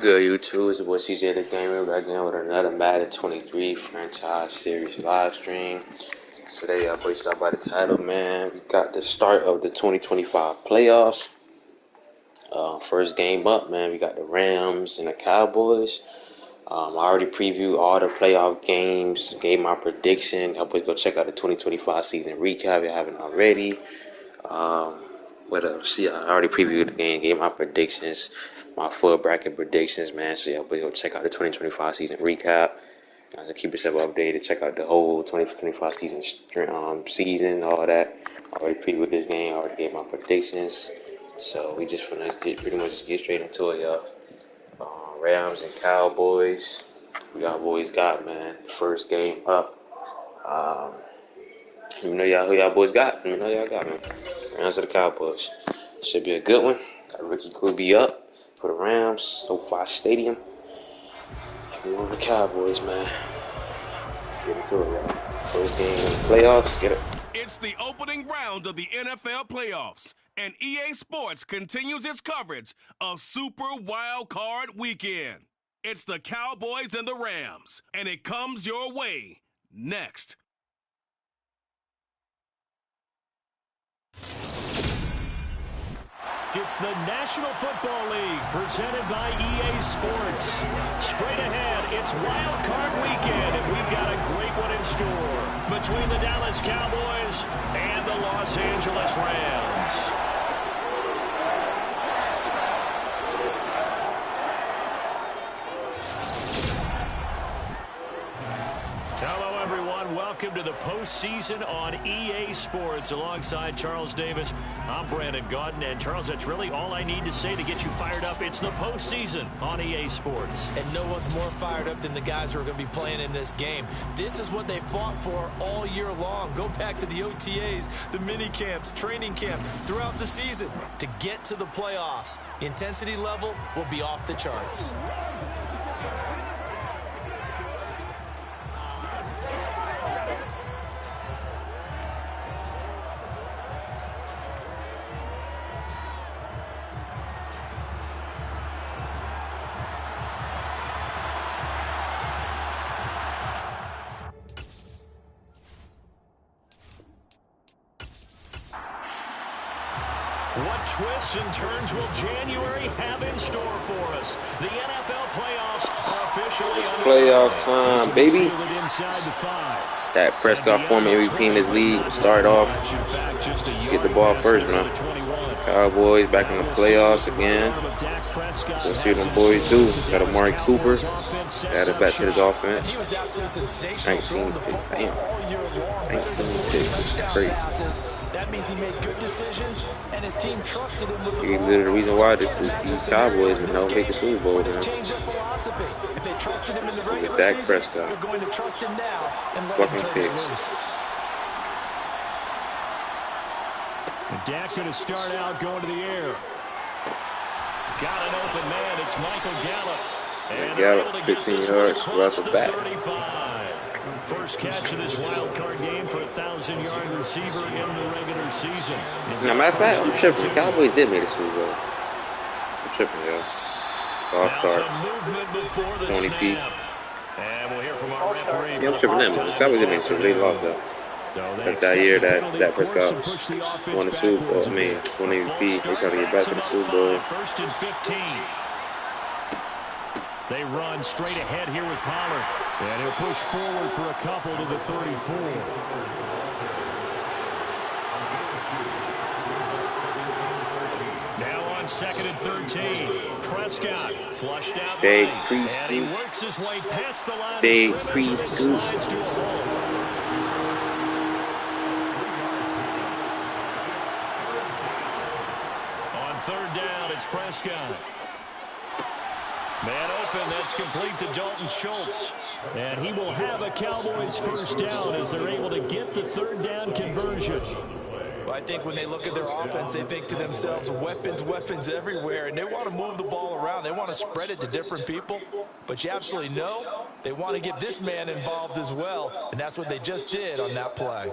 Good, YouTube. It's your boy CJ the Gamer back again with another Madden 23 franchise series live stream. Today, y'all boys start by the title, man. We got the start of the 2025 playoffs. First game up, man. We got the Rams and the Cowboys. I already previewed all the playoff games, gave my prediction. Y'all boys go check out the 2025 season recap if you haven't already. What else? Yeah, I already previewed the game, gave my predictions, my full bracket predictions, man. So, y'all go check out the 2025 season recap. To keep yourself updated, check out the whole 2025 season, all that. I already previewed this game, I already gave my predictions. So, we just finna get straight into it, y'all. Rams and Cowboys. Y'all boys got, man. First game up. Let me know y'all who y'all boys got. Let me know y'all got, man. Rams or the Cowboys. Should be a good one. Got Ricky Kubi up for the Rams. SoFi Stadium. We on the Cowboys, man. Get into it, y'all. First game in the playoffs. Get it. It's the opening round of the NFL playoffs, and EA Sports continues its coverage of Super Wild Card Weekend. It's the Cowboys and the Rams, and it comes your way next. It's the National Football League presented by EA Sports. Straight ahead, it's Wild Card Weekend, and we've got a great one in store between the Dallas Cowboys and the Los Angeles Rams. Hello, everyone. Welcome to the postseason on EA Sports. Alongside Charles Davis, I'm Brandon Gaudin. And, Charles, that's really all I need to say to get you fired up. It's the postseason on EA Sports. And no one's more fired up than the guys who are going to be playing in this game. This is what they fought for all year long. Go back to the OTAs, the mini camps, training camp, throughout the season to get to the playoffs. Intensity level will be off the charts. What twists and turns will January have in store for us? The NFL playoffs are officially underway. Playoff time, baby. That Prescott former MVP in this league. Start off. Get the ball first, man. Cowboys back in the playoffs again. Let's see what them boys do. Got Amari Cooper. Added back to his offense. 19 picks. Damn. 19 picks. That's crazy. That means he made good decisions, and his team trusted him with the ball. The reason why these Cowboys would never make the Super Bowl, man. Change their philosophy. If they trusted him in the regular Dak season, Prescott. they're going to trust him now and let fucking him turn picks. loose. Dak going to start out going to the air. Got an open man. It's Michael Gallup. And Gallup, 15 yards, Russell back. First catch of this wild card game for a 1,000-yard receiver in the regular season. Now, matter of fact, I'm tripping. The Cowboys did make the Super Bowl. I'm tripping, yo. All stars. Tony P. And we'll hear from our referee. Yeah, I'm tripping that, man. The Cowboys did make the Super Bowl. They lost, though. That year that Prescott won the Super Bowl, won MVP, they trying to get back to the Super Bowl. First and 15. They run straight ahead here with Pollard. And he'll push forward for a couple to the 34. Now on second and 13. Prescott flushed out. They right, crease and he works his way past the line. They crease slides to a hole. On third down, it's Prescott. Man open, that's complete to Dalton Schultz. And he will have a Cowboys first down as they're able to get the third down conversion. Well, I think when they look at their offense, they think to themselves, weapons everywhere, and they want to move the ball around. They want to spread it to different people. But you absolutely know they want to get this man involved as well, and that's what they just did on that play.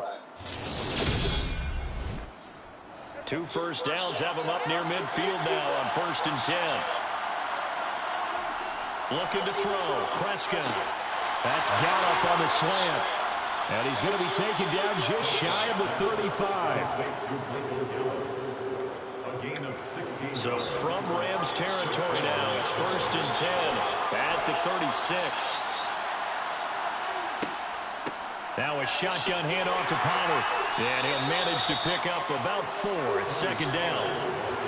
2 first downs have him up near midfield now on 1st and 10. Looking to throw. Prescott. That's Gallup on the slant. And he's going to be taken down just shy of the 35. So from Rams territory now, it's 1st and 10 at the 36. Now a shotgun handoff to Pollard. And he'll manage to pick up about 4 at 2nd down.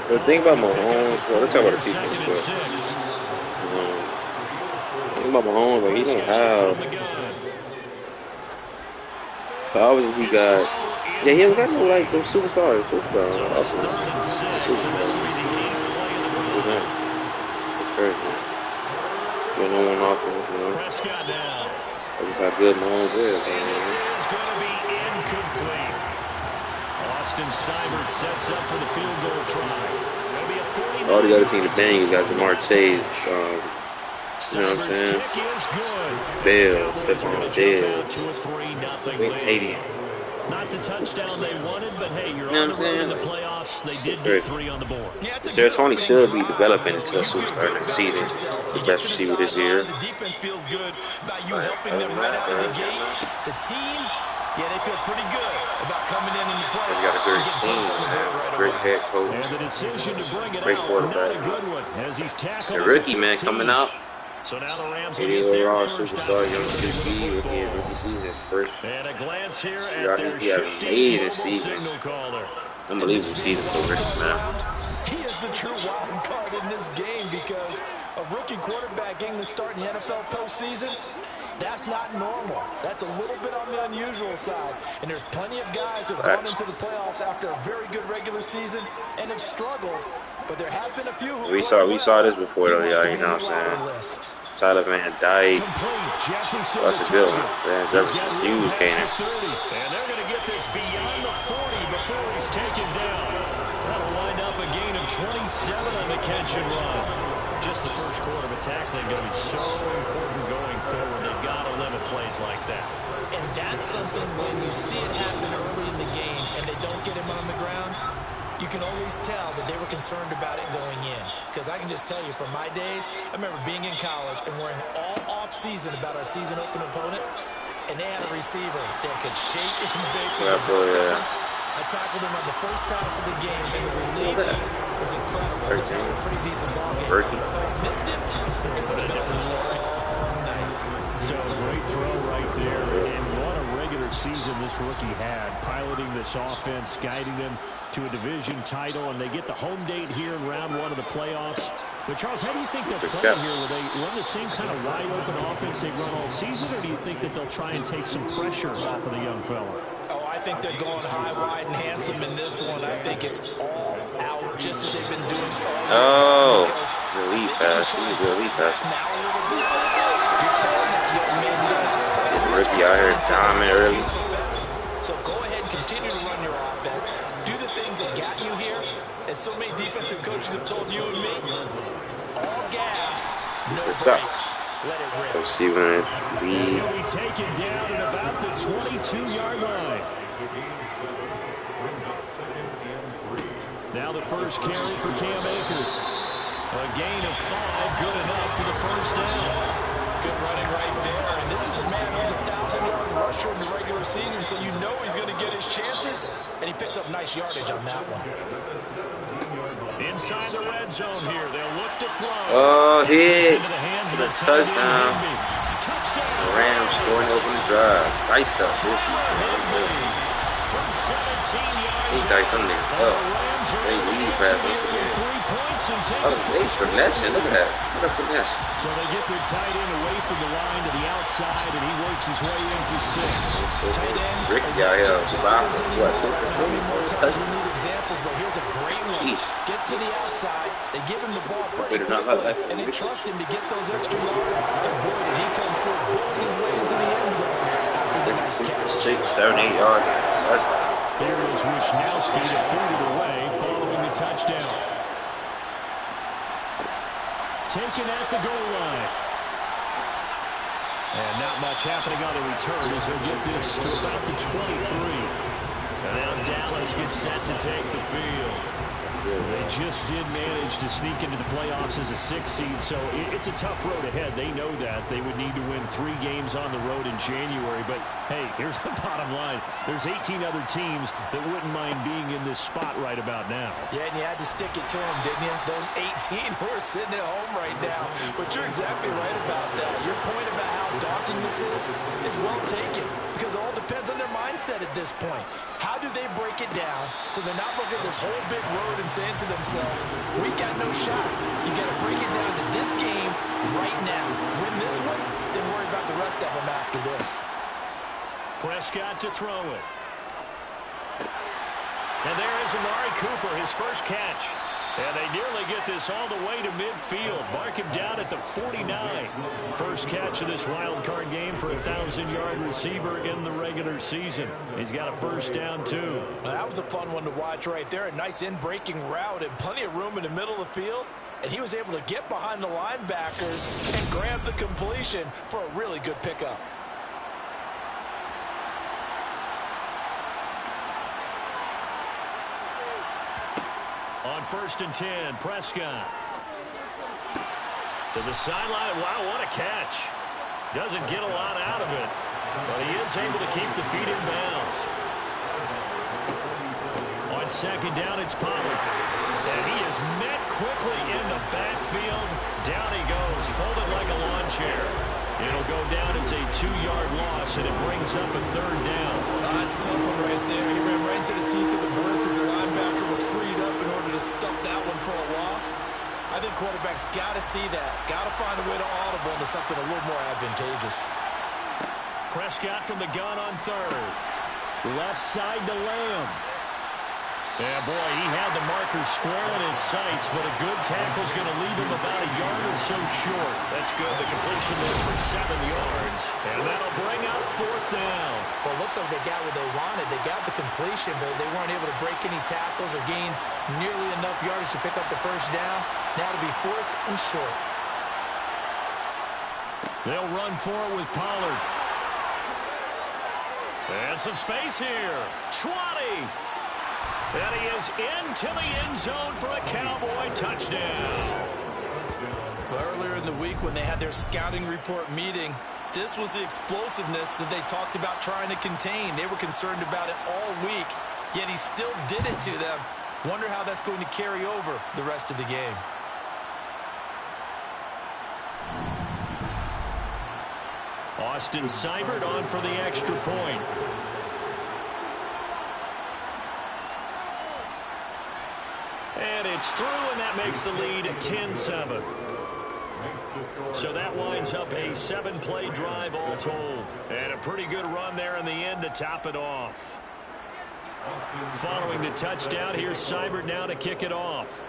The thing about Mahomes, well, let's talk about the defense. The thing about Mahomes, like, he don't have. But obviously he got. Yeah, he don't got no like those superstars. Awesome. Superstars. What's that? That's crazy. So no one offense, you know. That's just how good Mahomes is. And this is going to be incomplete. Austin Seibert sets up for the field goal try. All the other team to bang, you got Jamar Chase, you know what I'm saying? Bell, Stephon Diggs, Xavier. Not the touchdown they wanted, but hey, you're on the road in the playoffs. They did get 3 on the board. Jared Tony should be developing into a superstar next season. The best receiver this year. The defense feels good about you helping them right out of the gate. The team, yeah, they feel pretty good about coming in the playoffs. He got a great scheme, man. Great head coach. Great quarterback. The rookie, man, coming out. So now the Rams will get their superstar, young QB, rookie season, first. And a glance here at their he had an amazing season. Unbelievable season for Ricky, man. He is the true wild card in this game because a rookie quarterback getting the start in the NFL postseason, that's not normal. That's a little bit on the unusual side. And there's plenty of guys who have gone into the playoffs after a very good regular season and have struggled. But there have been a few who we saw this before though, y'all, you know what I'm saying? Tyler Van Dyke. That's a good one. Van Jefferson, huge gainer. And they're going to get this beyond the 40 before he's taken down. That'll wind up a gain of 27 on the catch and run. Just the first quarter, but tackling going to be so important going forward. They've got to limit plays like that. And that's something when you see it happen early in the game and they don't get him on the ground, you can always tell that they were concerned about it going in. Because I can just tell you from my days, I remember being in college and worrying all off-season about our season open opponent, and they had a receiver that could shake and bake with the best of them. I tackled him on the first pass of the game, and the relief was incredible. It was a pretty decent ball game. But if I missed it, it would have been a different story. So great throw right there, and what a regular season this rookie had, piloting this offense, guiding them to a division title, and they get the home date here in round 1 of the playoffs. But Charles, how do you think they'll play here? Will they run the same kind of wide open offense they've run all season, or do you think that they'll try and take some pressure off of the young fella? Oh, I think they're going high, wide, and handsome in this one. I think it's all out, just as they've been doing all year. The lead pass. He's the lead pass. This rookie out here timing early. So go ahead and continue to run your offense. Do the things that got you here. As so many defensive coaches have told you and me, all gas, no brakes. Let it rip. Let's see when it lead. He'll be taken down at about the 22-yard line. Now the first carry for Cam Akers. A gain of 5, good enough for the first down. Good running right there. And this is a man who's a 1,000-yard rusher in the regular season, so you know he's going to get his chances. And he picks up nice yardage on that one. Inside the red zone here. They'll look to throw. Oh, hit. To the touchdown. The Rams scoring open the drive. Nice stuff. This From 17 yards. These guys don't need up. They lead pass once again. Oh, they finessing. Look at that. What a finesse. So they get their tight end away from the line to the outside, and he works his way into 6. Tight ends. Ricky out here. What, 6 for 7? Touchdown. We need examples, but here's a great one. Jeez. Gets to the outside. They give him the ball pretty quickly, and they trust him to get those extra yards. And boy, did he come through, bulling his way into the end zone after the nice catch. 6, 7, 8 yards. Touchdown. Here is Wisnowski to boot it away following the touchdown. Taken at the goal line. And not much happening on the return as he'll get this to about the 23. And now Dallas gets set to take the field. They just did manage to sneak into the playoffs as a 6th seed, so it's a tough road ahead. They know that. They would need to win 3 games on the road in January. But, hey, here's the bottom line. There's 18 other teams that wouldn't mind being in this spot right about now. Yeah, and you had to stick it to them, didn't you? Those 18 who are sitting at home right now. But you're exactly right about that. Your point about how daunting this is well taken, because it all depends on their mindset at this point. How do they break it down so they're not looking at this whole big road and saying to themselves, we got no shot. You got to break it down to this game right now. Win this one, then worry about the rest of them after this. Prescott to throw it. And there is Amari Cooper, his first catch. And they nearly get this all the way to midfield. Mark him down at the 49. First catch of this wild card game for a 1,000-yard receiver in the regular season. He's got a first down, too. Well, that was a fun one to watch right there. A nice in-breaking route and plenty of room in the middle of the field. And he was able to get behind the linebackers and grab the completion for a really good pickup. On 1st and 10, Prescott. To the sideline. Wow, what a catch. Doesn't get a lot out of it, but he is able to keep the feet in bounds. On 2nd down, it's Pollard. And he is met quickly in the backfield. Down he goes, folded like a lawn chair. It'll go down as a 2-yard loss, and it brings up a 3rd down. That's a tough one right there. He ran right into the teeth of the blitz as the linebacker was freed up in order to stuff that one for a loss. I think quarterbacks got to see that. Got to find a way to audible into something a little more advantageous. Prescott from the gun on 3rd. Left side to Lamb. Yeah, boy, he had the marker square in his sights, but a good tackle's going to leave him about a yard or so short. That's good. The completion is for 7 yards, and that'll bring up 4th down. Well, it looks like they got what they wanted. They got the completion, but they weren't able to break any tackles or gain nearly enough yardage to pick up the first down. Now it'll be 4th and short. They'll run for it with Pollard. And some space here. 20. And he is into the end zone for a Cowboy touchdown. Well, earlier in the week when they had their scouting report meeting, this was the explosiveness that they talked about trying to contain. They were concerned about it all week, yet he still did it to them. Wonder how that's going to carry over the rest of the game. Austin Seibert on for the extra point. And it's through, and that makes the lead 10-7. So that winds up a 7-play drive all told. And a pretty good run there in the end to top it off. Following the touchdown, here's Seibert now to kick it off.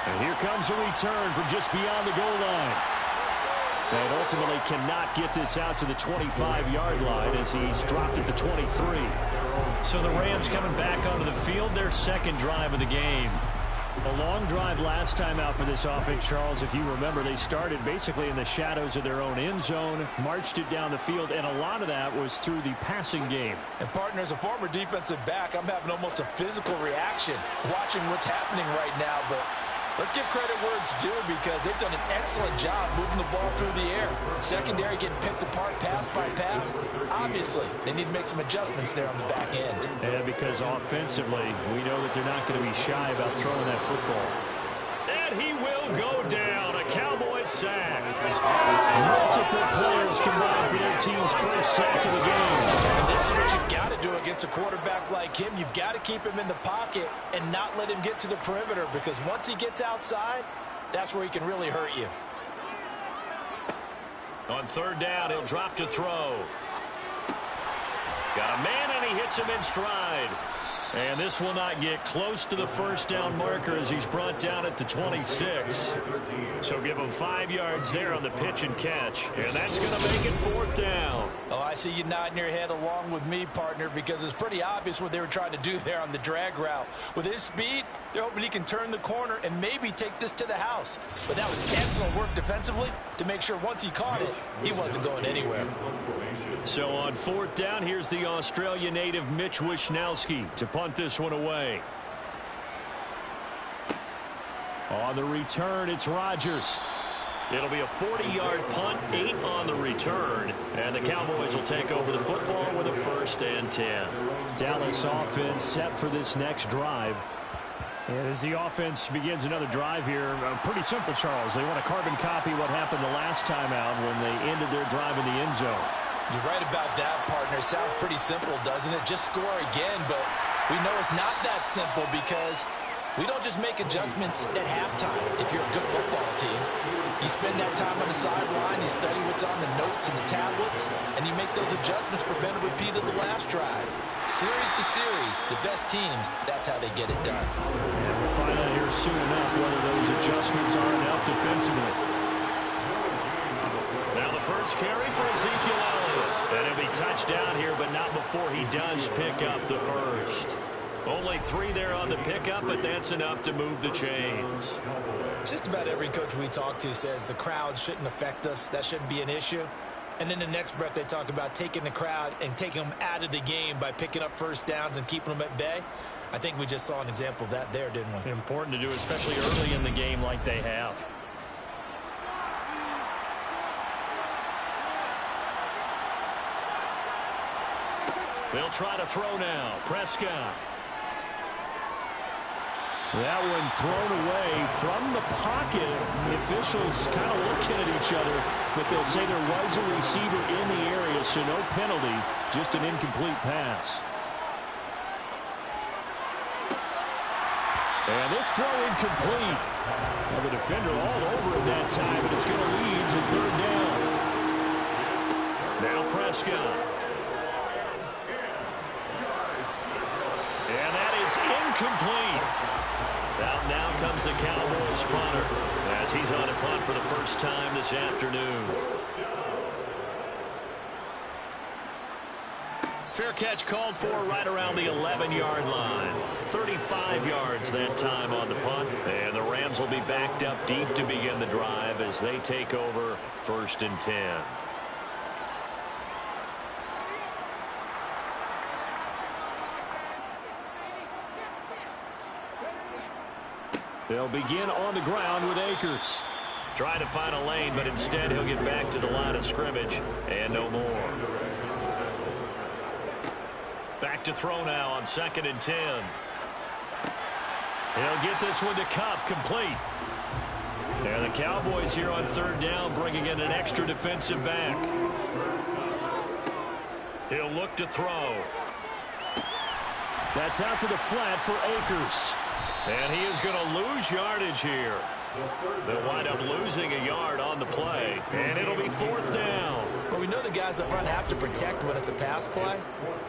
And here comes a return from just beyond the goal line. And ultimately cannot get this out to the 25-yard line as he's dropped at the 23. So the Rams coming back onto the field, their 2nd drive of the game. A long drive last time out for this offense, Charles. If you remember, they started basically in the shadows of their own end zone, marched it down the field, and a lot of that was through the passing game. And, partner, as a former defensive back, I'm having almost a physical reaction watching what's happening right now, but let's give credit where it's due because they've done an excellent job moving the ball through the air. Secondary getting picked apart pass by pass. Obviously, they need to make some adjustments there on the back end. And because offensively, we know that they're not going to be shy about throwing that football. And he will go down. A Cowboys sack. Multiple players combined for their team's first sack of the game. And this is what you've got to do against a quarterback like him. You've got to keep him in the pocket and not let him get to the perimeter because once he gets outside, that's where he can really hurt you. On 3rd down, he'll drop to throw. Got a man, and he hits him in stride. And this will not get close to the first down marker as he's brought down at the 26. So give him 5 yards there on the pitch and catch. And that's going to make it 4th down. Oh, I see you nodding your head along with me, partner, because it's pretty obvious what they were trying to do there on the drag route. With his speed, they're hoping he can turn the corner and maybe take this to the house. But that was excellent work defensively to make sure once he caught it, he wasn't going anywhere. So on 4th down, here's the Australia native Mitch Wishnowsky to punt this one away. On the return, it's Rodgers. It'll be a 40-yard punt, 8 on the return, and the Cowboys will take over the football with a 1st and 10. Dallas offense set for this next drive. And as the offense begins another drive here, pretty simple, Charles. They want to carbon copy what happened the last time out when they ended their drive in the end zone. You're right about that, partner. Sounds pretty simple, doesn't it? Just score again, but we know it's not that simple because we don't just make adjustments at halftime if you're a good football team. You spend that time on the sideline, you study what's on the notes and the tablets, and you make those adjustments, prevent a repeat of the last drive. Series to series, the best teams, that's how they get it done. And we'll find out here soon enough whether those adjustments are enough defensively. Now the first carry for Ezekiel Elliott. And he'll be touchdown here, but not before he does pick up the first. Only 3 there on the pickup, but that's enough to move the chains. Just about every coach we talk to says the crowd shouldn't affect us. That shouldn't be an issue. And then the next breath they talk about taking the crowd and taking them out of the game by picking up first downs and keeping them at bay. I think we just saw an example of that there, didn't we? Important to do, especially early in the game like they have. They'll try to throw now. Prescott. That one thrown away from the pocket. The officials kind of looking at each other, but they'll say there was a receiver in the area, so no penalty, just an incomplete pass. And this throw incomplete. Well, the defender all over him that time, but it's going to lead to 3rd down. Now Prescott. And that is incomplete. Out now comes the Cowboys punter as he's on a punt for the first time this afternoon. Fair catch called for right around the 11-yard line. 35 yards that time on the punt. And the Rams will be backed up deep to begin the drive as they take over 1st and 10. They'll begin on the ground with Akers. Trying to find a lane, but instead he'll get back to the line of scrimmage and no more. Back to throw now on 2nd and 10. He'll get this one to Kupp, complete. And the Cowboys here on 3rd down bringing in an extra defensive back. He'll look to throw. That's out to the flat for Akers. And he is going to lose yardage here. They'll wind up losing a yard on the play. And it'll be 4th down. Well, we know the guys up front have to protect when it's a pass play,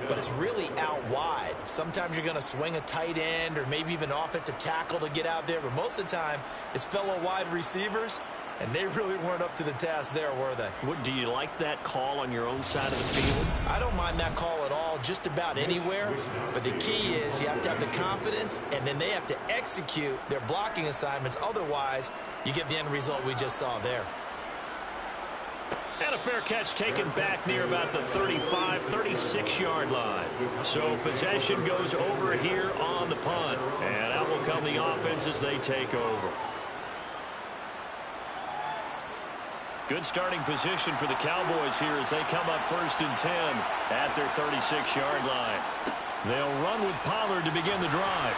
but it's really out wide. Sometimes you're going to swing a tight end or maybe even offensive tackle to get out there, but most of the time it's fellow wide receivers, and they really weren't up to the task there, were they? What, do you like that call on your own side of the field? I don't mind that call at all, just about anywhere. But the key is you have to have the confidence, and then they have to execute their blocking assignments. Otherwise, you get the end result we just saw there. And a fair catch taken back near about the 35, 36-yard line. So possession goes over here on the punt. And out will come the offense as they take over. Good starting position for the Cowboys here as they come up 1st and 10 at their 36-yard line. They'll run with Pollard to begin the drive.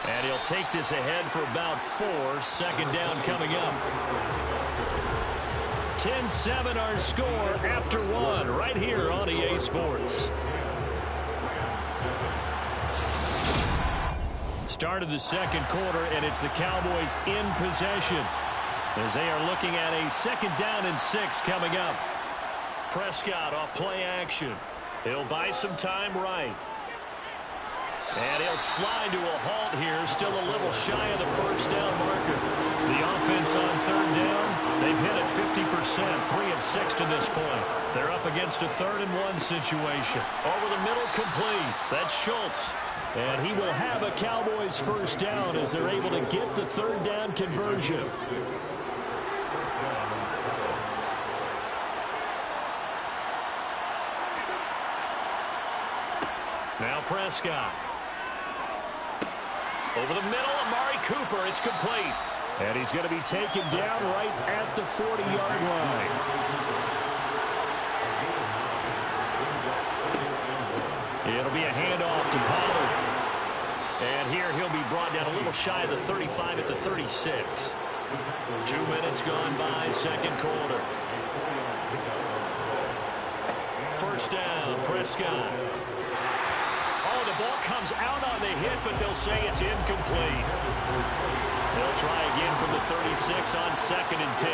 And he'll take this ahead for about 4. 2nd down coming up. 10-7 our score after 1 right here on EA Sports. Start of the 2nd quarter, and it's the Cowboys in possession as they are looking at a 2nd down and 6 coming up. Prescott off play action. He'll buy some time right. And he'll slide to a halt here, still a little shy of the 1st down marker. The offense on 3rd down, they've hit it 50%, 3 of 6 to this point. They're up against a 3rd and 1 situation. Over the middle, complete. That's Schultz. And he will have a Cowboys 1st down as they're able to get the 3rd down conversion. Now Prescott. Over the middle, Amari Cooper. It's complete. And he's going to be taken down right at the 40-yard line. It'll be a handoff to Pollard. And here he'll be brought down a little shy of the 35 at the 36. 2 minutes gone by, second quarter. First down, Prescott. Oh, the ball comes out on the hit, but they'll say it's incomplete. They'll try again from the 36 on 2nd and 10.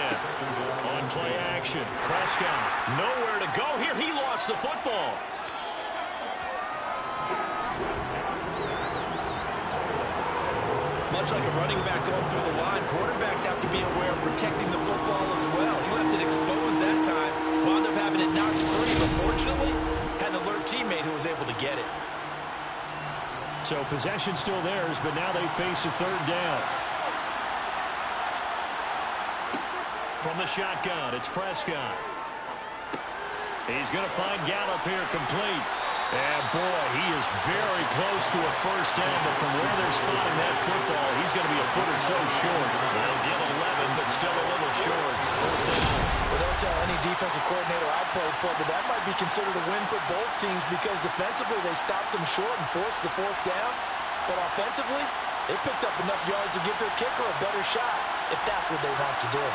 On play action, Prescott. Nowhere to go here. He lost the football. Much like a running back going through the line, quarterbacks have to be aware of protecting the football as well. He left it exposed that time, wound up having it knocked free, but fortunately, had an alert teammate who was able to get it. So possession still theirs, but now they face a third down. From the shotgun, it's Prescott. He's going to find Gallup here, complete. And, boy, he is very close to a first down, but from where they're spotting that football, he's going to be a foot or so short. They'll get 11, but still a little short. Well, don't tell any defensive coordinator I played for, but that might be considered a win for both teams because defensively they stopped them short and forced the fourth down. But offensively, they picked up enough yards to give their kicker a better shot if that's what they want to do.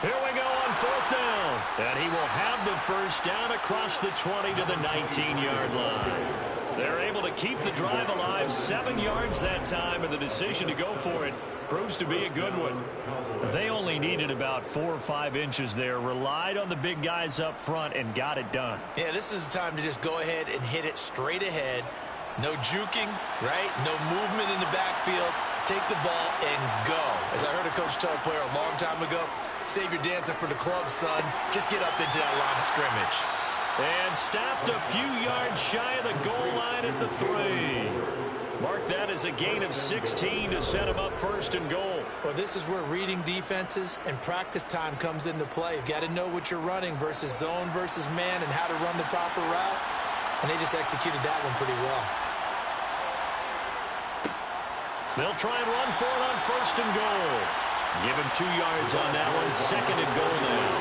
Here we go on fourth down. And he will have the first down across the 20 to the 19-yard line. They're able to keep the drive alive, 7 yards that time, and the decision to go for it proves to be a good one. They only needed about 4 or 5 inches there, relied on the big guys up front, and got it done. Yeah, this is the time to just go ahead and hit it straight ahead. No juking, right? No movement in the backfield. Take the ball and go. As I heard a coach tell a player a long time ago, save your dancing for the club, son. Just get up into that line of scrimmage. And stopped a few yards shy of the goal line at the 3. Mark that as a gain of 16 to set him up first and goal. Well, this is where reading defenses and practice time comes into play. You've got to know what you're running versus zone versus man and how to run the proper route. And they just executed that one pretty well. They'll try and run for it on first and goal. Give him 2 yards on that one. Second and goal now.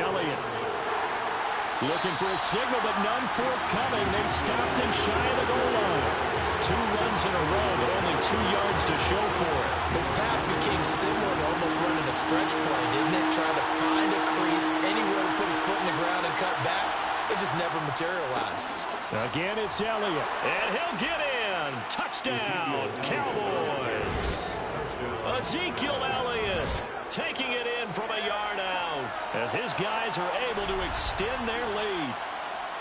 Elliott looking for a signal, but none forthcoming. They stopped him shy of the goal line. 2 runs in a row, but only 2 yards to show for it. His path became similar to almost running a stretch play, didn't it? Trying to find a crease, anywhere to put his foot in the ground and cut back. It just never materialized. Again, it's Elliott, and he'll get in. Touchdown, Cowboys. Ezekiel Elliott taking it in from a yard out as his guys are able to extend their lead.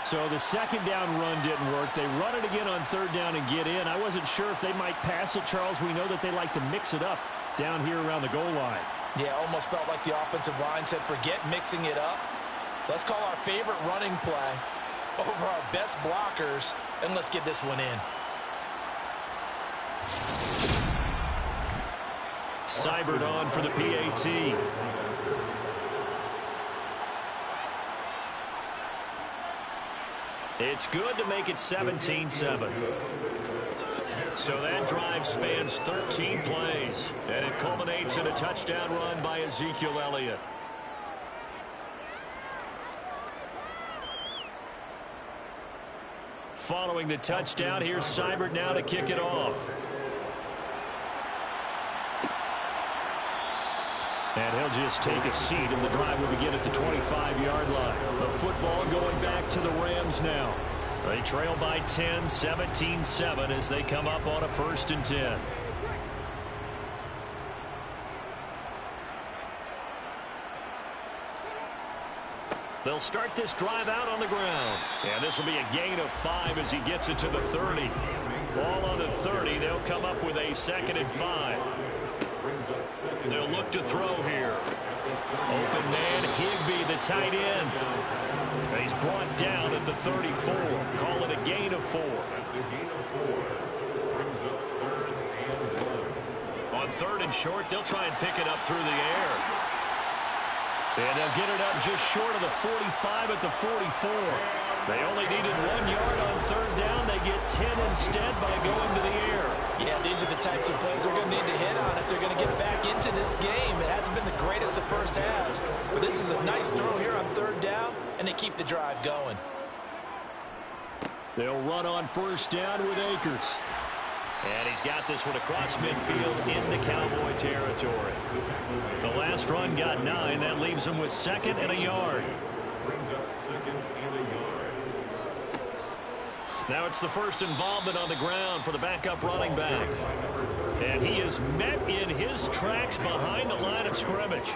So the second down run didn't work. They run it again on third down and get in. I wasn't sure if they might pass it, Charles. We know that they like to mix it up down here around the goal line. Yeah, almost felt like the offensive line said, forget mixing it up. Let's call our favorite running play over our best blockers, and let's get this one in. Seibert on for the PAT. It's good to make it 17-7. So that drive spans 13 plays, and it culminates in a touchdown run by Ezekiel Elliott. Following the touchdown, here's Seibert now to kick it off. And he'll just take a seat, and the drive will begin at the 25-yard line. The football going back to the Rams now. They trail by 10, 17-7 as they come up on a 1st and 10. They'll start this drive out on the ground. And this will be a gain of 5 as he gets it to the 30. Ball on the 30. They'll come up with a 2nd and 5. They'll look to throw here. Open man, Higbee, the tight end. He's brought down at the 34. Call it a gain of 4. On On 3rd and short, they'll try and pick it up through the air. And they'll get it up just short of the 45 at the 44. They only needed 1 yard on 3rd down. They get 10 instead by going to the air. Yeah, these are the types of plays they're going to need to hit on if they're going to get back into this game. It hasn't been the greatest of first halves, but this is a nice throw here on 3rd down, and they keep the drive going. They'll run on 1st down with Akers. And he's got this one across midfield into Cowboy territory. The last run got 9. That leaves him with 2nd and a yard. Brings up 2nd and a yard. Now it's the first involvement on the ground for the backup running back. And he is met in his tracks behind the line of scrimmage.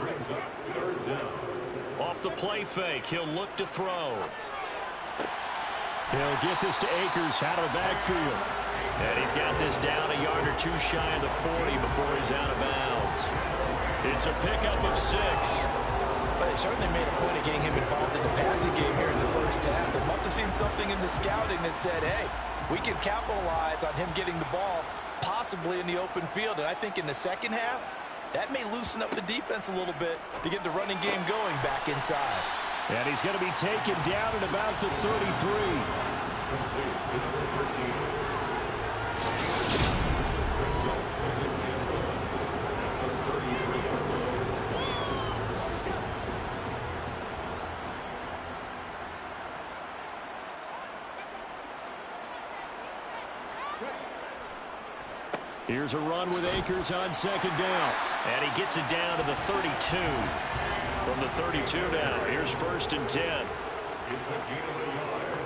Brings up 3rd down. Off the play fake, he'll look to throw. He'll get this to Akers out of the backfield. And he's got this down a yard or 2 shy of the 40 before he's out of bounds. It's a pickup of 6. But they certainly made a point of getting him involved in the passing game here in the first half. They must have seen something in the scouting that said, hey, we can capitalize on him getting the ball possibly in the open field. And I think in the second half, that may loosen up the defense a little bit to get the running game going back inside. And he's going to be taken down at about the 33. Here's a run with Akers on 2nd down. And he gets it down to the 32. From the 32 now, here's 1st and 10. It's a gain of a yard.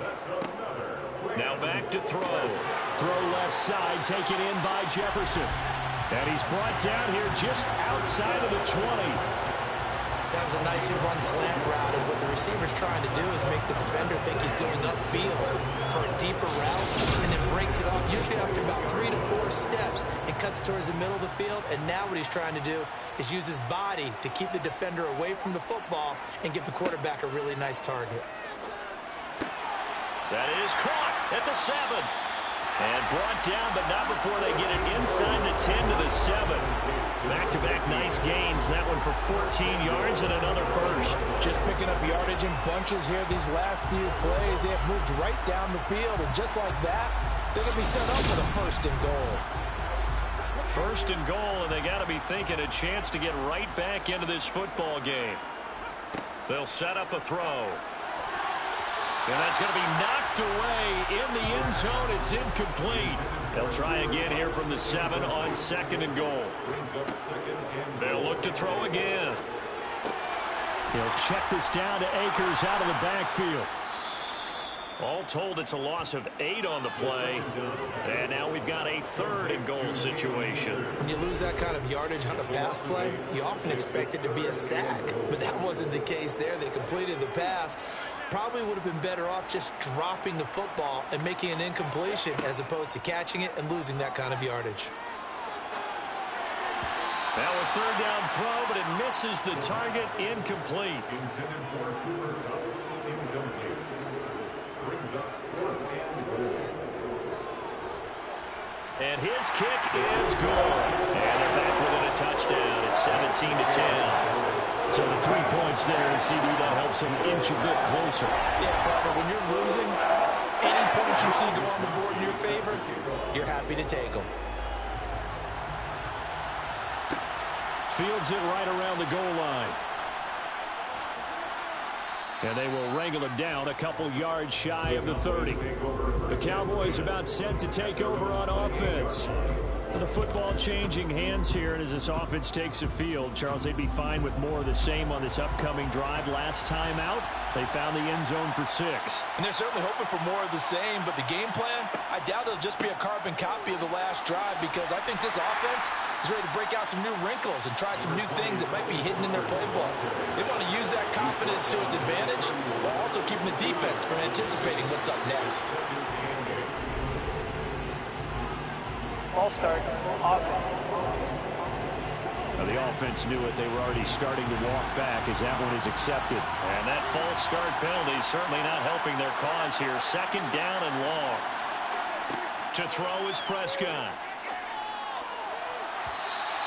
That's another. Now back to throw. Throw left side, taken in by Jefferson. And he's brought down here just outside of the 20. That was a nicely run slant route, and what the receiver's trying to do is make the defender think he's going upfield for a deeper route, and then breaks it off, usually after about 3 to 4 steps, and cuts towards the middle of the field. And now what he's trying to do is use his body to keep the defender away from the football and give the quarterback a really nice target. That is caught at the 7. And brought down, but not before they get it inside the 10 to the 7. Back-to-back nice gains. That one for 14 yards and another first. Just picking up yardage in bunches here these last few plays. They have moved right down the field, and just like that, they're going to be set up with a 1st and goal. 1st and goal, and they got to be thinking a chance to get right back into this football game. They'll set up a throw. And that's going to be knocked away in the end zone. It's incomplete. They'll try again here from the 7 on 2nd and goal. They'll look to throw again. He'll check this down to Akers out of the backfield. All told, it's a loss of 8 on the play. And now we've got a 3rd and goal situation. When you lose that kind of yardage on a pass play, you often expect it to be a sack. But that wasn't the case there. They completed the pass. Probably would have been better off just dropping the football and making an incompletion as opposed to catching it and losing that kind of yardage. Now a 3rd down throw, but it misses the target. Incomplete. Intended for Cooper Kupp. Incomplete. Brings up 4th and goal. And his kick is good. And they're back within a touchdown. It's 17-10. So the 3 points there, CD, that helps them inch a bit closer. Yeah, Barbara, when you're losing, any points you see go on the board in your favor, you're happy to take them. Fields it right around the goal line. And they will wrangle him down a couple yards shy of the 30. The Cowboys about set to take over on offense. The football changing hands here, and as this offense takes the field, Charles, they'd be fine with more of the same on this upcoming drive. Last time out, they found the end zone for 6. And they're certainly hoping for more of the same, but the game plan, I doubt it'll just be a carbon copy of the last drive, because I think this offense is ready to break out some new wrinkles and try some new things that might be hidden in their playbook. They want to use that confidence to its advantage, while also keeping the defense from anticipating what's up next. All start. Offense. Now the offense knew it. They were already starting to walk back as that one is accepted. And that false start penalty certainly not helping their cause here. 2nd down and long. To throw is Prescott.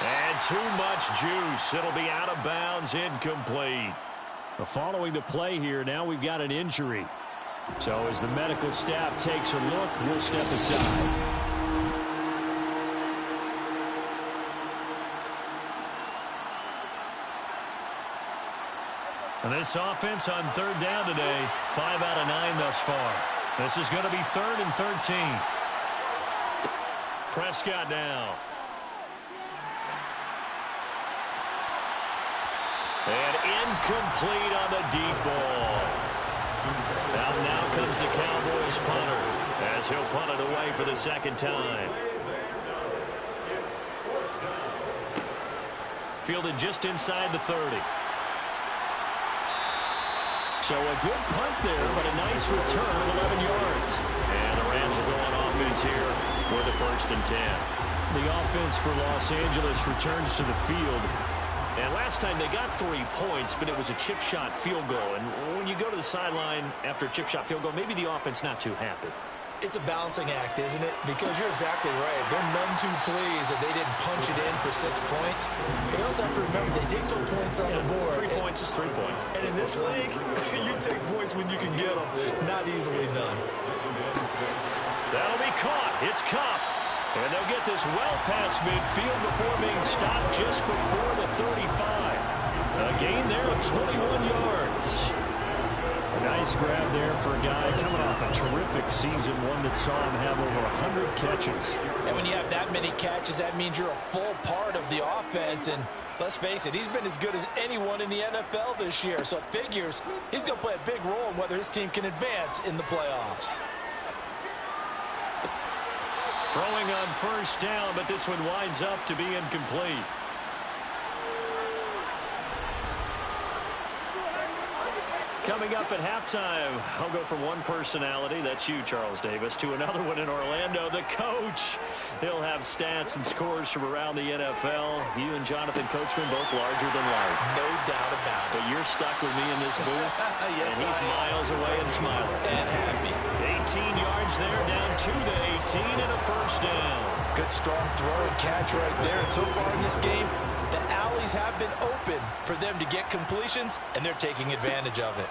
And too much juice. It'll be out of bounds, incomplete. Following the play here, now we've got an injury. So as the medical staff takes a look, we'll step aside. And this offense on third down today, 5 out of 9 thus far. This is going to be 3rd and 13. Prescott now. And incomplete on the deep ball. Now comes the Cowboys punter as he'll punt it away for the second time. Fielded just inside the 30. So a good punt there, but a nice return of 11 yards. And the Rams will go on offense here for the 1st and 10. The offense for Los Angeles returns to the field. And last time they got 3 points, but it was a chip shot field goal. And when you go to the sideline after a chip shot field goal, maybe the offense not too happy. It's a balancing act, isn't it? Because you're exactly right. They're none too pleased that they didn't punch it in for 6 points. But you also have to remember they did put points on the board. 3 points is 3 points. And in this league, you take points when you can get them. Not easily done. That'll be caught. It's Cup. And they'll get this well past midfield before being stopped just before the 35. A gain there of 21 yards. A nice grab there for a guy coming off a terrific season, one that saw him have over 100 catches. And when you have that many catches, that means you're a full part of the offense. And let's face it, he's been as good as anyone in the NFL this year. So it figures he's going to play a big role in whether his team can advance in the playoffs. Throwing on 1st down, but this one winds up to be incomplete. Coming up at halftime, I'll go from one personality, that's you, Charles Davis, to another one in Orlando, the coach. He'll have stats and scores from around the NFL. You and Jonathan Coachman both larger than life. No doubt about it. But you're stuck with me in this booth, Yes, and he's miles away and smiling. And happy. 18 yards there, down 2 to 18, and a 1st down. Good strong throw and catch right there. And so far in this game, the alleys have been open for them to get completions, and they're taking advantage of it.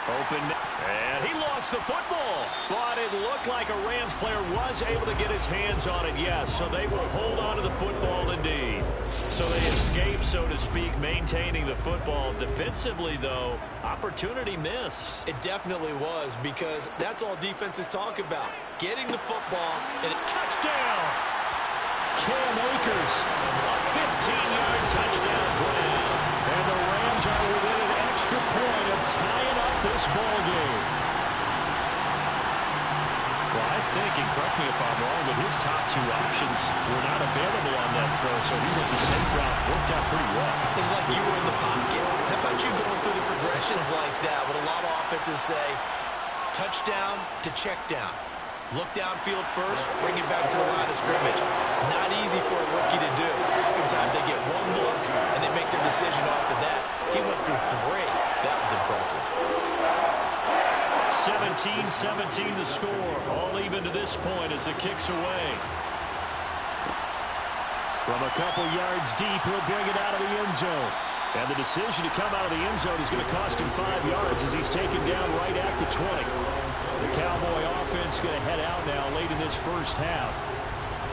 Open, and he lost the football, but it looked like a Rams player was able to get his hands on it, yes, so they will hold on to the football indeed. So they escape, so to speak, maintaining the football. Defensively, though, opportunity miss. It definitely was, because that's all defenses talk about. Getting the football and a touchdown. Cam Akers, a 15-yard touchdown grab. And the Rams are within an extra point of tying up this ball game. Well, I think, and correct me if I'm wrong, but his top 2 options were not available on that throw, so he was the safe route. Worked out pretty well. It was like you were in the pocket. How about you going through the progressions like that? What a lot of offenses say, touchdown to check down. Look downfield first, bring it back to the line of scrimmage. Not easy for a rookie to do. Oftentimes they get one look, and they make their decision off of that. He went through 3. That was impressive. 17-17 the score. All even to this point as it kicks away. From a couple yards deep, he'll bring it out of the end zone. And the decision to come out of the end zone is going to cost him 5 yards as he's taken down right at the 20. The Cowboy offense going to head out now late in this 1st half.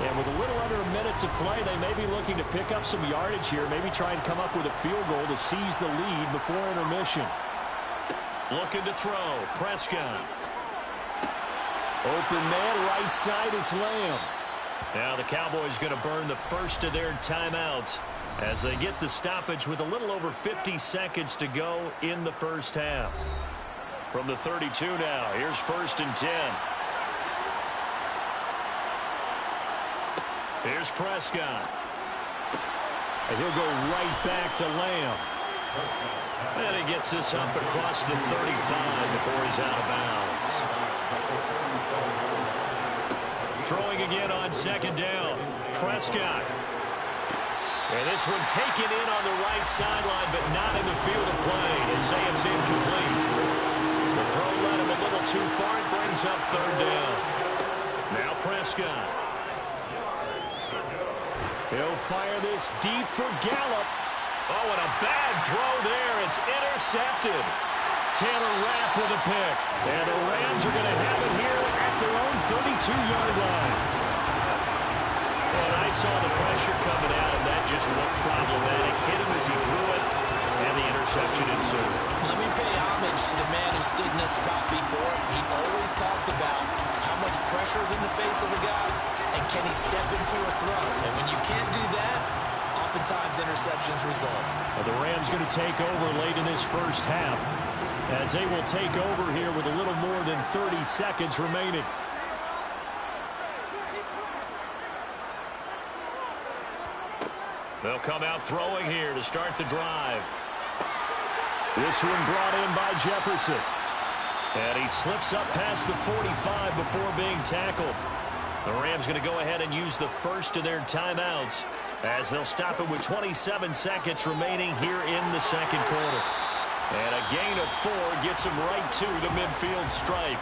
And with a little under a minute to play, they may be looking to pick up some yardage here, maybe try and come up with a field goal to seize the lead before intermission. Looking to throw, Prescott. Open man, right side, it's Lamb. Now the Cowboys going to burn the first of their timeouts as they get the stoppage with a little over 50 seconds to go in the 1st half. From the 32 now, here's 1st and 10. Here's Prescott. And he'll go right back to Lamb. And he gets this up across the 35 before he's out of bounds. Throwing again on 2nd down. Prescott. And this one taken in on the right sideline, but not in the field of play. They say it's incomplete. The throw led him a little too far. It brings up 3rd down. Now Prescott. He'll fire this deep for Gallup. Oh, and a bad throw there. It's intercepted. Taylor Rapp with a pick. And the Rams are going to have it here at their own 32-yard line. And I saw the pressure coming at him. That just looked problematic. Hit him as he threw it, and the interception ensued. Let me pay homage to the man who stood in this spot before. He always talked about how much pressure is in the face of a guy, and can he step into a throw. And when you can't do that, oftentimes interceptions result. Well, the Rams going to take over late in this first half, as they will take over here with a little more than 30 seconds remaining. They'll come out throwing here to start the drive. This one brought in by Jefferson. And he slips up past the 45 before being tackled. The Rams going to go ahead and use the first of their timeouts, as they'll stop it with 27 seconds remaining here in the second quarter. And a gain of 4 gets him right to the midfield stripe.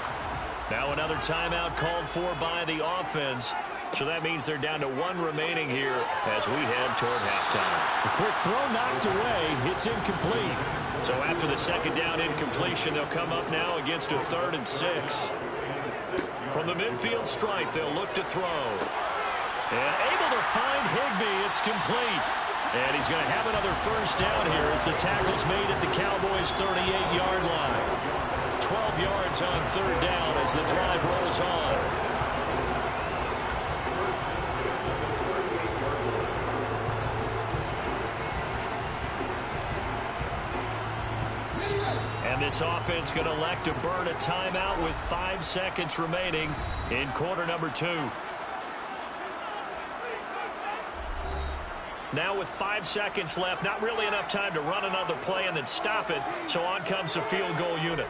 Now another timeout called for by the offense. So that means they're down to 1 remaining here as we head toward halftime. A quick throw knocked away. It's incomplete. So after the second down incompletion, they'll come up now against a 3rd and 6. From the midfield stripe, they'll look to throw. And able to find Higbee. It's complete. And he's going to have another first down here as the tackle's made at the Cowboys' 38-yard line. 12 yards on 3rd down as the drive rolls on. And this offense going to elect to burn a timeout with 5 seconds remaining in quarter number 2. Now with 5 seconds left, not really enough time to run another play and then stop it. So on comes the field goal unit.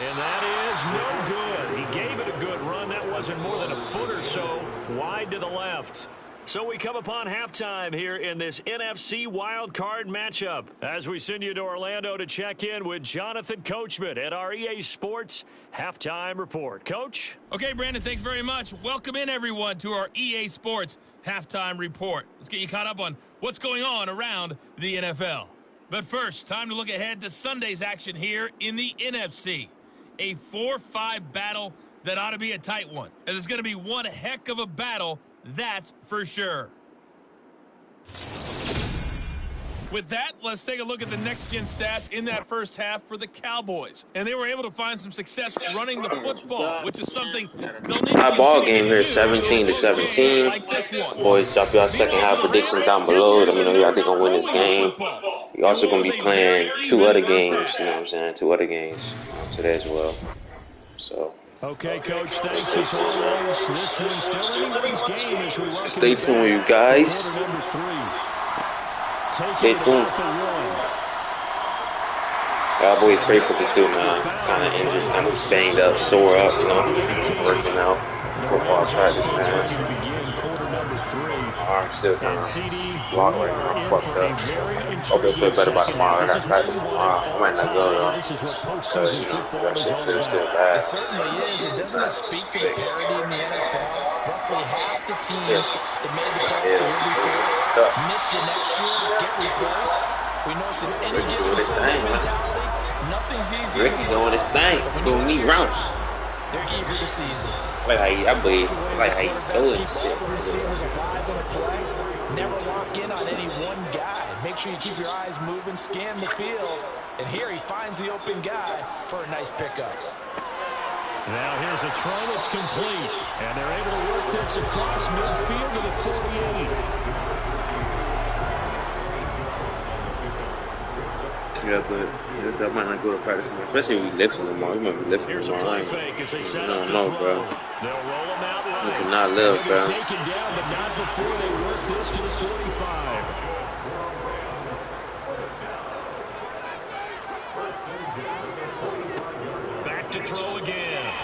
And that is no good. He gave it a good run. That wasn't more than a foot or so wide to the left. So we come upon halftime here in this NFC wildcard matchup as we send you to Orlando to check in with Jonathan Coachman at our EA Sports Halftime Report. Coach? Okay, Brandon, thanks very much. Welcome in, everyone, to our EA Sports Halftime Report. Let's get you caught up on what's going on around the NFL. But first, time to look ahead to Sunday's action here in the NFC. A 4-5 battle that ought to be a tight one, as it's going to be one heck of a battle. That's for sure. With that, let's take a look at the next-gen stats in that first half for the Cowboys. And they were able to find some success running the football, which is something they'll need to Our ball game here, do 17-17. like this one. Boys, drop y'all second half predictions down below. Let me know y'all think gonna win this game. You're also gonna be playing 2 other games. You know what I'm saying? 2 other games today as well. So. Okay, Coach, thanks as always. This one's still anyone's game as we welcome Stay tuned, you guys. Stay tuned. Cowboys pray for me too, man. Kind of injured, kind of banged up, sore up, you know, working out. Football practice, man. Arm's still kind of locked right now. I'm fucked up. Hope they'll feel better by tomorrow. I got practice tomorrow. I might not go though. Because, you know, that shit feels still bad. It certainly is. It doesn't speak to the parity in the NFL. Roughly half the teams that made the playoffs the year before miss the next year, get replaced. We know it's in any given Sunday mentality. Nothing's easy. Ricky doing his thing. Doing me round. They're eager to seize it. Like how I believe, like how you doing shit. Receivers alive in a play. Never lock in on any one guy. Make sure you keep your eyes moving, scan the field. And here he finds the open guy for a nice pickup. Now here's a throw that's complete. And they're able to work this across midfield to the 48. Yeah, but I might not go to practice more, especially if we lifting tomorrow. We might be lifting tomorrow. I don't know, bro. We cannot live, bro. Taken down, but not before they work this to the 45. Back to throw again.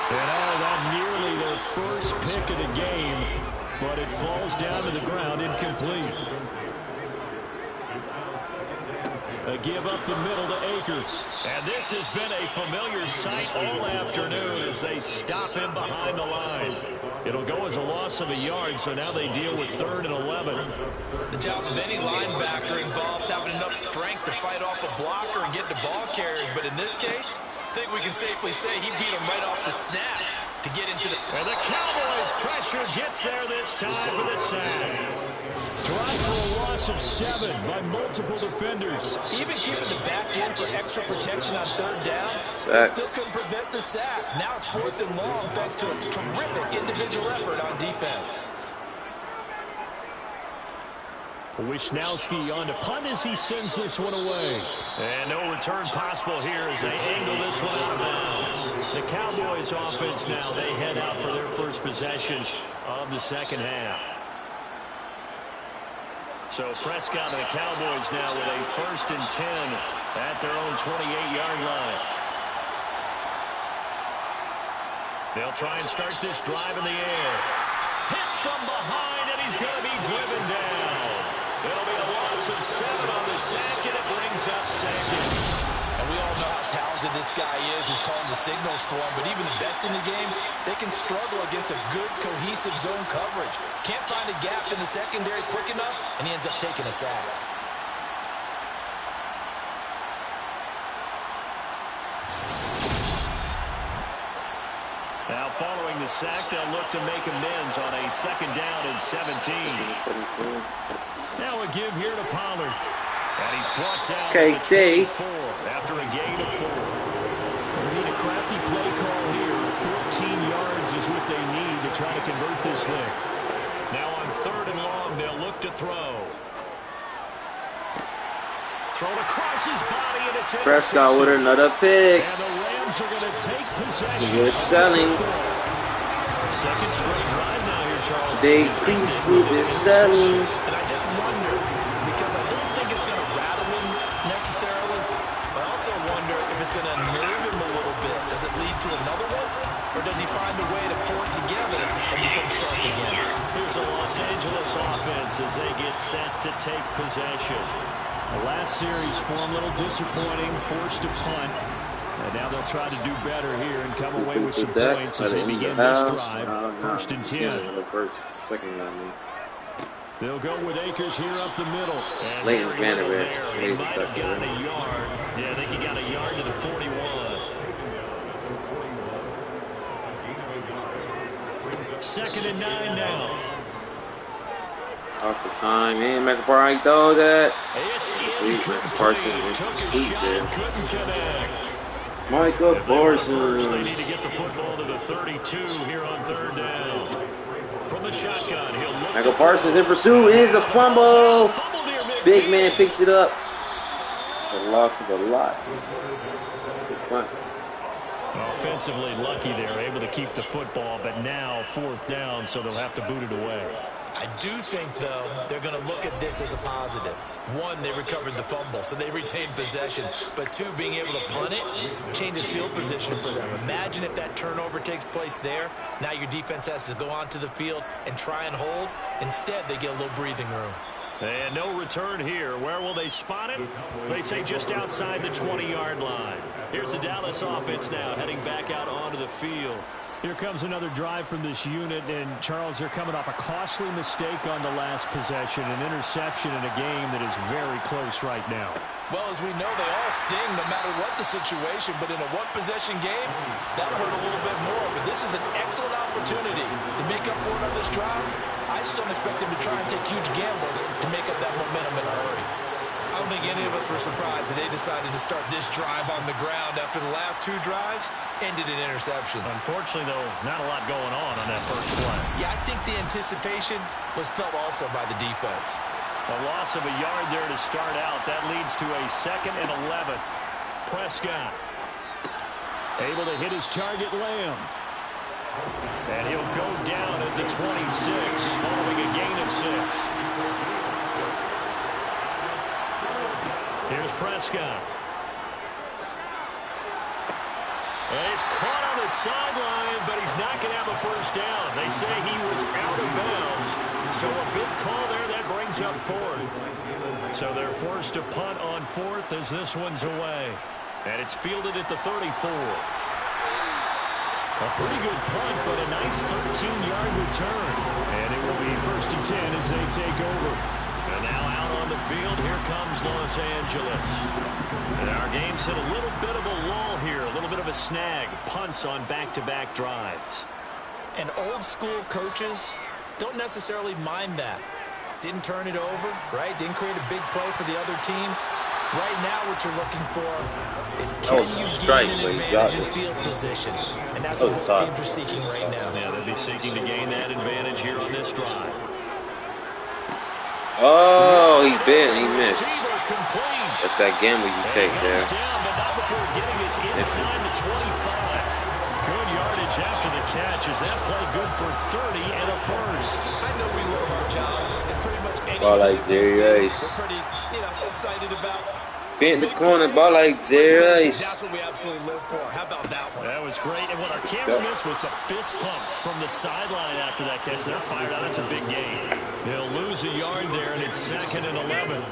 And that nearly their first pick of the game, but it falls down to the ground incomplete. A give up the middle to Akers. And this has been a familiar sight all afternoon as they stop him behind the line. It'll go as a loss of a yard, so now they deal with 3rd and 11. The job of any linebacker involves having enough strength to fight off a blocker and get to ball carriers, but in this case, I think we can safely say he beat him right off the snap to get into the... And the Cowboys pressure gets there this time for the sack. Drive for a loss of 7 by multiple defenders. Even keeping the back end for extra protection on 3rd down, they still couldn't prevent the sack. Now it's 4th and long thanks to a terrific individual effort on defense. Wisnowski on to punt as he sends this one away. And no return possible here as they angle this one out of bounds. The Cowboys offense now, they head out for their first possession of the second half. So Prescott and the Cowboys now with a 1st and 10 at their own 28-yard line. They'll try and start this drive in the air. Hit from behind, and he's going to be driven down. It'll be a loss of 7 on the sack, and it brings up 2nd. And we all know how talented this guy is who's calling the signals for him, but even the best in the game, they can struggle against a good, cohesive zone coverage. Can't find a gap in the secondary quick enough, and he ends up taking a sack. Now following the sack, they'll look to make amends on a 2nd down and 17. Now a give here to Pollard. And he's brought down KT after a gain of 4. They need a crafty play call here. 14 yards is what they need to try to convert this thing. Now on 3rd and long, they'll look to throw. Thrown across his body, and it's Prescott with another pick. And the Rams are going to take possession. We're selling. 2nd straight drive now here, Charles. Big Prescoop is selling. And I just wonder, because I don't think it's going to rattle him necessarily, but I also wonder if it's going to nerve him a little bit. Does it lead to another one? Or does he find a way to pull it together and become sharp again? Here's a Los Angeles offense as they get set to take possession. The last series for him, a little disappointing, forced to punt. And now they'll try to do better here and come away with some points as they begin this drive. 1st and 10. They'll go with Akers here up the middle. And Leighton there Vanderbilt. he might have gotten a yard. Yeah, I think he got a yard to the 41. 2nd and 9 now. Off the time, man. McBride throws that. It's Sweet, Parsons. took a Sweet shot, there. couldn't connect. Michael If they were first, they Parsons. need to get the football to the 32 here on 3rd down. From the shotgun, he'll look. Michael Parsons in pursuit. It is a fumble. Fumble near midfield. Big man picks it up. It's a loss of a lot. Good punt. Offensively lucky they're able to keep the football, but now 4th down, so they'll have to boot it away. I do think, though, they're going to look at this as a positive. 1, they recovered the fumble, so they retained possession. But 2, being able to punt it changes field position for them. Imagine if that turnover takes place there. Now your defense has to go onto the field and try and hold. Instead, they get a little breathing room. And no return here. Where will they spot it? They say just outside the 20-yard line. Here's the Dallas offense now heading back out onto the field. Here comes another drive from this unit, and Charles, they're coming off a costly mistake on the last possession, an interception in a game that is very close right now. Well, as we know, they all sting no matter what the situation, but in a one-possession game, that'll hurt a little bit more. But this is an excellent opportunity to make up for it on this drive. I just don't expect them to try and take huge gambles to make up that momentum in a hurry. I don't think any of us were surprised that they decided to start this drive on the ground after the last 2 drives ended in interceptions. Unfortunately, though, not a lot going on that first play. Yeah, I think the anticipation was felt also by the defense. A loss of a yard there to start out. That leads to a 2nd and 11. Prescott able to hit his target, Lamb. And he'll go down at the 26 following a gain of 6. Here's Prescott. And he's caught on the sideline, but he's not going to have a first down. They say he was out of bounds, So a big call there that brings up fourth. So they're forced to punt on fourth as this one's away. And it's fielded at the 34. A pretty good punt, but a nice 13-yard return. And it will be 1st and 10 as they take over. And now out on the field, here comes Los Angeles. And our game's hit a little bit of a lull here, a little bit of a snag. Punts on back-to-back drives. And old-school coaches don't necessarily mind that. Didn't turn it over, right? Didn't create a big play for the other team. Right now, what you're looking for is can you gain an advantage in field position? And that's what both teams are seeking right now. Yeah, they'll be seeking to gain that advantage here on this drive. Oh, he bit, he missed. That's that gamble you take there. Down, but not before getting us inside the 25. Good yardage after the catch. Is that play good for 30 and a first? I know we love our jobs, and pretty much any ball like Jerry Rice. we're pretty, excited about. Bent the corner, ball like Jerry Rice. That's what we absolutely live for. How about that one? That was great. And what our camera missed was the fist pump from the sideline after that catch. They're fired out. It's a big gain. They'll lose a yard there, and it's 2nd and 11.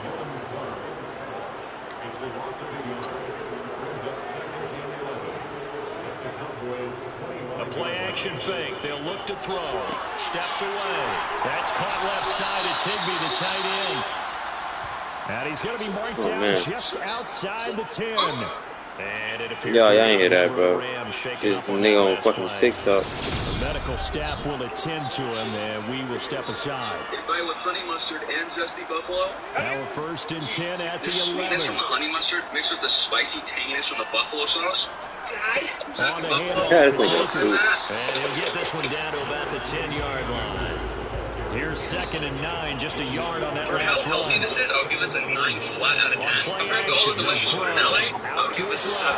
A play-action fake. They'll look to throw. Steps away. That's caught left side. It's Higbee, the tight end. And he's going to be marked down just outside the 10. And it appears y'all ain't hear that, bro. This nigga on fucking TikTok. The medical staff will attend to him, and we will step aside. Anybody with honey mustard and zesty buffalo? Now we're 1st and 10 at the 11. The sweetness from the honey mustard mixed with the spicy tanginess from the buffalo sauce. Dad, zesty buffalo. Yeah, that's pretty good. And he'll get this one down to about the 10-yard line. Here's 2nd and 9, just a yard on that For how last healthy run. this is, I would give this a 9 flat out of 10. Compared to all the delicious food in LA, I would give this a 7.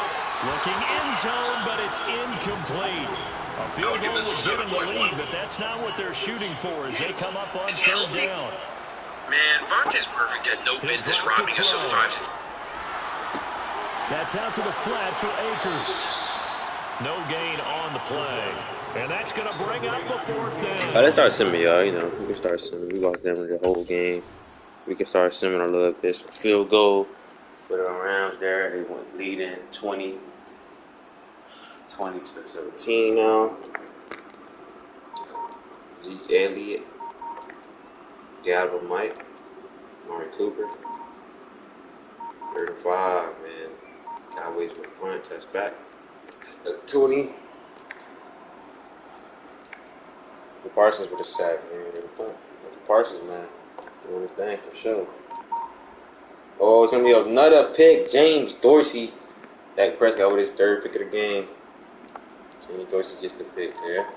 Looking end zone, but it's incomplete. A field goal was given the lead, but that's not what they're shooting for as they come up on 3rd down. Man, Vontae's perfect. Had no business robbing us of 5. That's out to the flat for Akers. No gain on the play. And that's going to bring up the 4th down. Let's start simming, y'all. We can start simming. We lost them the whole game. We can start simming a little bit. Field goal for the Rams there. They went leading 20 to 17 now. Zeke Elliott, Galvin Mike, Amari Cooper. 3rd and 5, man. Cowboys with punt, touchback. 20. The Parsons with a sack, man. The Parsons, man. Doing his thing for sure. Oh, it's going to be another pick. James Dorsey. Dak Prescott with his 3rd pick of the game. James Dorsey just a pick there.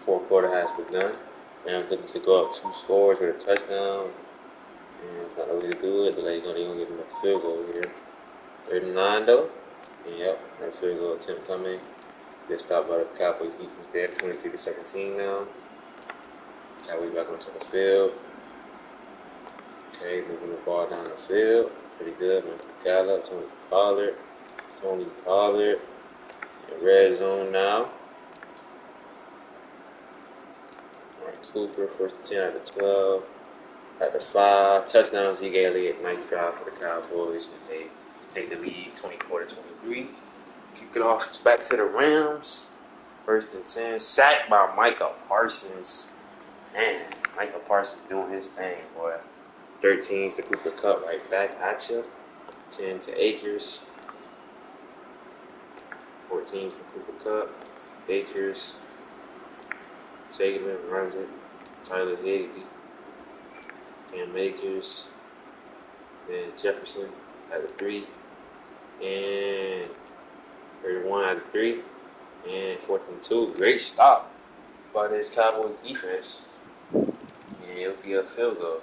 4th quarter has begun. Rams looking to go up 2 scores with a touchdown. And it's not the way to do it. They're going to give him a field goal here. 3rd and 9, though. And yep, that field goal attempt coming. Good stop by the Cowboys defense there. 23 to 17 now. Cowboys back onto the field. Okay, moving the ball down the field. Pretty good, man. Gallup, Tony Pollard. In red zone now. Alright, Cooper, 1st and 10 at the 12. At the 5. Touchdown, Zeke Elliott. Nice drive for the Cowboys. And they take the lead 24 to 23. Kick it off. It's back to the Rams. 1st and 10. Sacked by Micah Parsons. Man, Micah Parsons doing his thing, boy. 13's the Cooper Cup right back at you. 10 to Akers. 14's the Cooper Cup. Akers. Jacobin runs it. Tyler Higbee. Cam Akers. Then Jefferson at the 3. And 31 out of 3. And 4th and 2. Great stop by this Cowboys defense. And it'll be a field goal.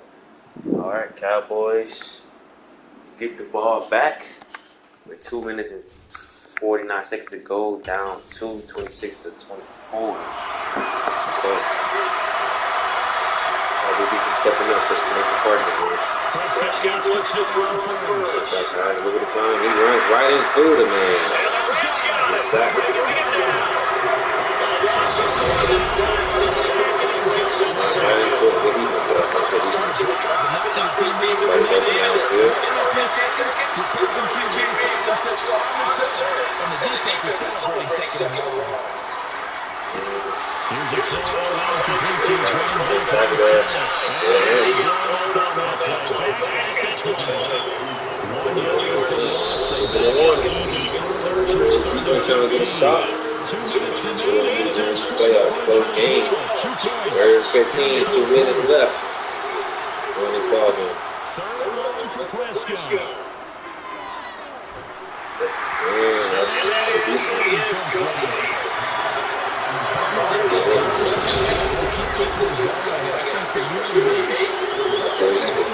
Alright, Cowboys get the ball back with 2 minutes and 49 seconds to go, down 26 to 24. So we keep stepping up, especially Micah Parsons, man. Prescott gets the first. That's right, look at the time. He runs right into the man. Good sack. Right into it. Good defense, good job, but not for the team to Right up downfield. in a few seconds, the opposing QB found themselves on the turn, and the defense is celebrating second and long. Here's a throw out line complete to his running back. Attack that. Defense trying to get a stop. 2 minutes 2 remaining minutes to in the score. playoff. Close game. 2 points. Third 15, 2 minutes left. Winning ball game. Third and long for Prescott. Man, that's defense.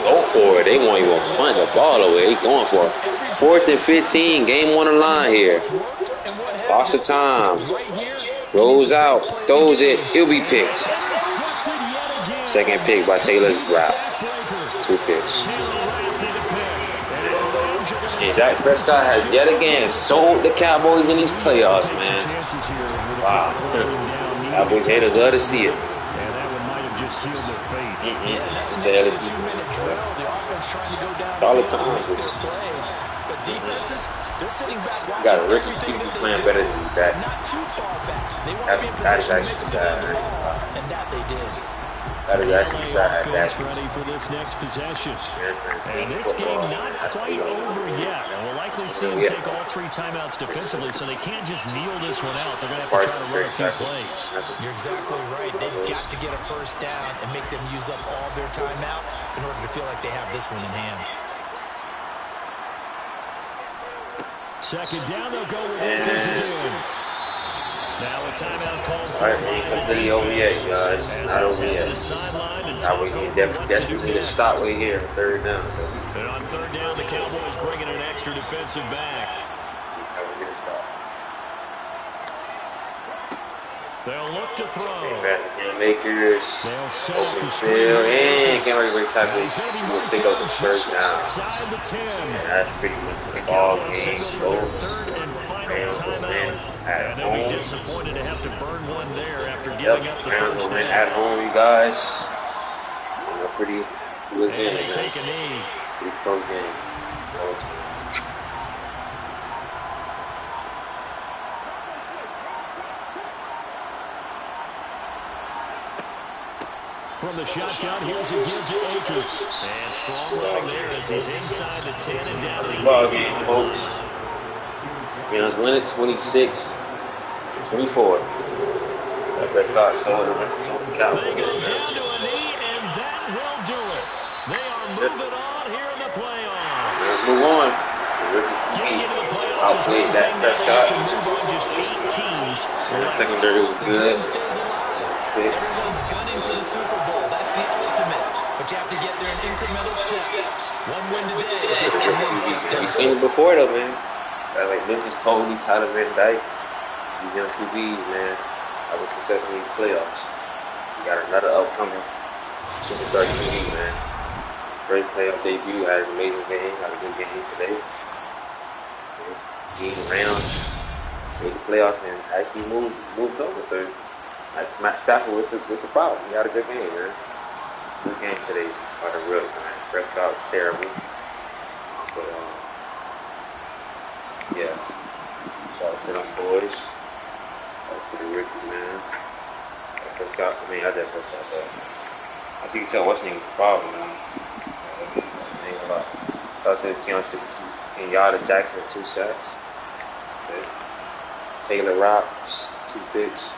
Go for it. They won't even punt the ball away. They going for it. 4th and 15. Game on the line here. Lost of time. Rolls out. Throws it. He'll be picked. Second pick by Taylor's route. 2 picks. And Dak Prescott has yet again sold the Cowboys in these playoffs, man. Wow. Cowboys haters love to see it. And that one might have just sealed their fate. That's an 2-minute drill. The offense trying to go down. Solid time. Plays. But defenses, they're sitting back watching. Got a rookie QB playing better than that. Not too far back. They want to be in That's position to actually make the sad. ball, and that they did. That is actually sad. Offense ready for this next possession. And this game not quite over yet. And we'll likely see them take all 3 timeouts defensively, so they can't just kneel this one out. They're going to have to try to run a few plays. You're exactly right. They've got to get a first down and make them use up all their timeouts in order to feel like they have this one in hand. Second down, they'll go with Akers again. Now a timeout called for. All right, man, completely over yet, guys. Not over yet. Cowboys need desperately to stop right here. 3rd down. And on 3rd down, the Cowboys bringing an extra defensive back. They'll look to throw. Makers. They'll set up the Field and can't really race tackle. We'll pick up the first down. Outside the 10. And that's pretty much the ball game. Both Rams will win at And they'll be home. disappointed to have to burn one there after giving up the Rams first will win down. at home, you guys. A pretty good And they game. take a knee. Pretty close game. All time. From the shotgun, here's a give to Akers. And strong running there as he's inside the 10 and down to the Ball game, folks. Rams win it 26 to 24. That Prescott sold the Cowboys. They go down to a knee, and that will do it. They are moving on here in the playoffs. Let's move on. The rookie Getting into the QB playoffs is outplayed one Dak thing. Now they Prescott. have to move on just 8 teams. Secondary was good. Everyone's gunning for the Super Bowl. That's the ultimate. But you have to get there in incremental steps. One win today. You've seen it before, though, man. Like Memphis Cody, Tyler Van Dyke, these young QBs, man, having success in these playoffs. You got another upcoming superstar QB, man. First playoff debut, had an amazing game, had a good game today. His team around, made the playoffs and actually moved over. So, like Matt Stafford, what's the problem? He had a good game, man. Good game today by the real man. Prescott was terrible, but yeah. Shout out to them boys. Shout out to the rookie, man. Prescott, I did Prescott, but as you can tell, what's the problem, man? Ain't a lot. I said Kenyatta Jackson, 2 sacks. Okay. Taylor Rocks, 2 picks.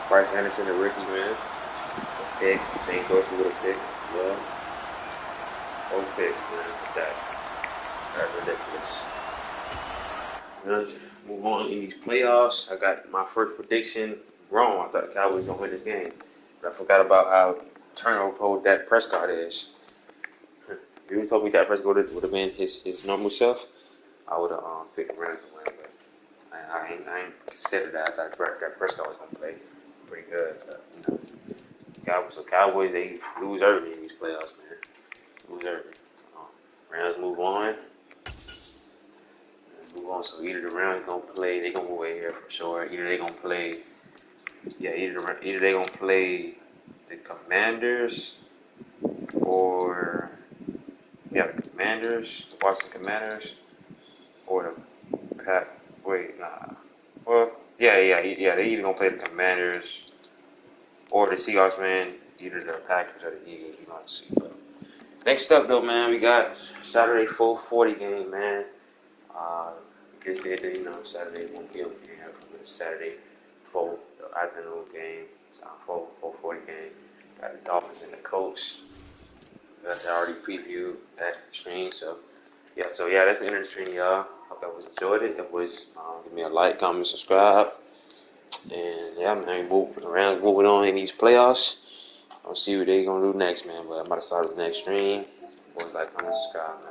Bryce Anderson, the rookie, man. Pick. James Dorsey with a pick as well. 4 picks, man. That's ridiculous. Let's move on in these playoffs. I got my first prediction wrong. I thought the Cowboys gonna win this game, but I forgot about how turnover prone Dak Prescott is. If you told me Dak Prescott would have been his normal self, I would have picked the Rams to win. But I ain't considered that. I thought Dak Prescott was gonna play pretty good. But, Cowboys, they lose early in these playoffs, man. Lose early. Rams move on. So either the Rams gonna play, they gonna move away here for sure. Either they gonna play, either they gonna play the Commanders, or the Commanders, the Washington Commanders, or the Pack. Wait, nah. Well, yeah. They either gonna play the Commanders or the Seahawks, man. Either the Packers or the Eagles. You know what I see. But next up, though, man, we got Saturday 4:40 game, man. Just did the, Saturday 1 p.m. game. It's Saturday 4 afternoon game. It's 4:40 game. Got the Dolphins and the Colts. That's I already previewed that stream. So that's the end of the stream, y'all. Hope you guys enjoyed it. It was give me a like, comment, subscribe, and yeah, man, moving on in these playoffs. I'll see what they gonna do next, man. But I'm about to start with the next stream. Boys, like, comment, subscribe, man.